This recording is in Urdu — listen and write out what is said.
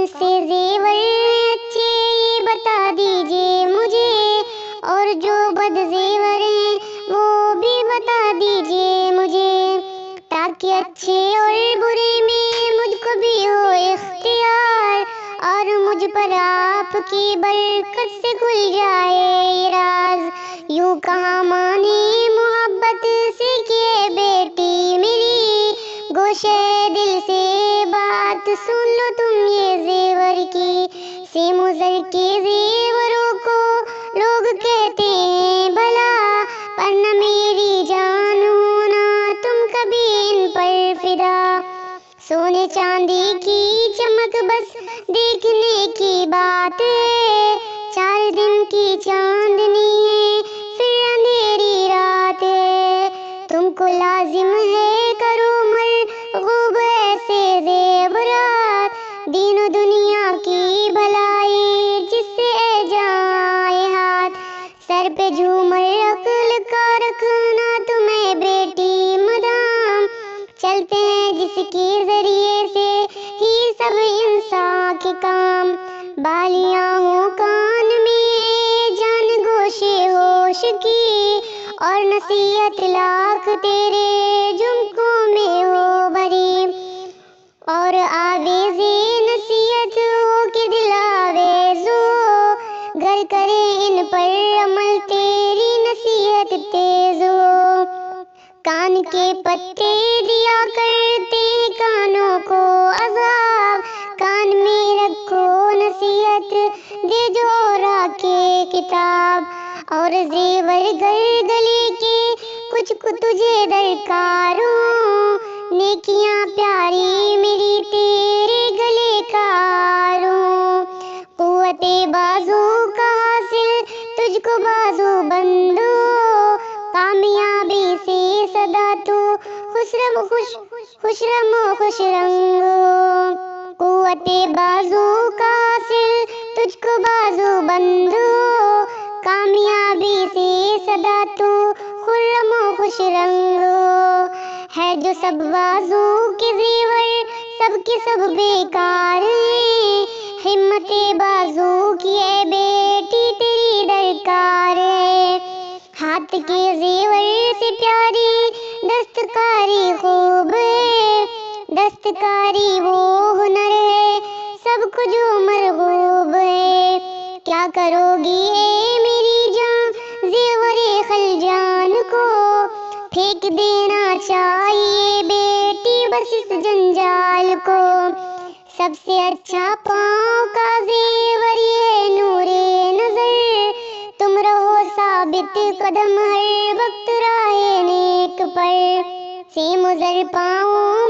کون سے زیور اچھے یہ بتا دیجئے مجھے، اور جو بد زیور ہیں وہ بھی بتا دیجئے مجھے، تاکہ اچھے اور برے میں مجھ کو بھی ہو اختیار، اور مجھ پر آپ کی برکت سے کھل جائے یہ راز۔ یوں کہاں مانے محبت سے کہ بیٹی میری، گوشے دل سے بات سن لو تم یہ زیور کی، سیم و زر کے زیوروں کو لوگ کہتے ہیں بھلا، پر نہ میری جان ہونا تم کبھی ان پر فدا۔ سونے چاندی کی چمک بس دیکھنے کی بات ہے، 4 دن کی چاندنی ہے پھر اندھیری رات ہے، تم کو لازم ہے کرو مرغوب ایسے زیورات، دین و دنیا کی بھلائی جس سے اے جہاں آئے ہاتھ، سر پہ جھومر عقل کا رکھنا تمہیں بیٹی مدام، چلتے ہیں جس کے ذریعے سے ہی سب انسان کے کام، بالیاں ہوں کان میں جان گوشے ہوش کی، اور نصیحت لاکھ تیرے جھمکوں میں ہو بھری، اور آویز نصیحت ہو کہ دل آویز ہو، گر کرے ان پر عمل تیری نصیحت تیز ہو، کان کے پتے دیا کرتے کانوں کو عذاب، کان میں رکھو نصیحت دے جو اورا کے کتاب، اور زیور گر گلے کے کچھ کو تجھے درکار ہوں، نیکیاں پیاری میری تیرے گلے کار ہوں، قوت بازو کا حاصل تجھ کو بازو بند ہو، کامیابی سے صدا تو خوش رم و خوش رنگ ہو، قوت بازو کا حاصل تجھ کو بازو بند ہو، کامیابی سے صدا تو خرم و خوش رنگ ہو، ہے جو سب بازو کے زیور سب کے سب بیکار ہیں، ہمت بازو کی اے بیٹی تیری درکار ہے، ہاتھ کے زیور سے پیاری دستکاری خوب ہے، دستکاری وہ ہنر ہے سب کو جو مرغوب ہے، کیا کرو گی اے میری جان زیور خلجان کو، پھینک دینا چاہیے بیٹی بس اس جنجال کو، سب سے اچھا پاؤں کا زیور یہ نور نظر، تم رہو ثابت قدم ہر وقت راہ نیک پر، سیم و زر پاؤں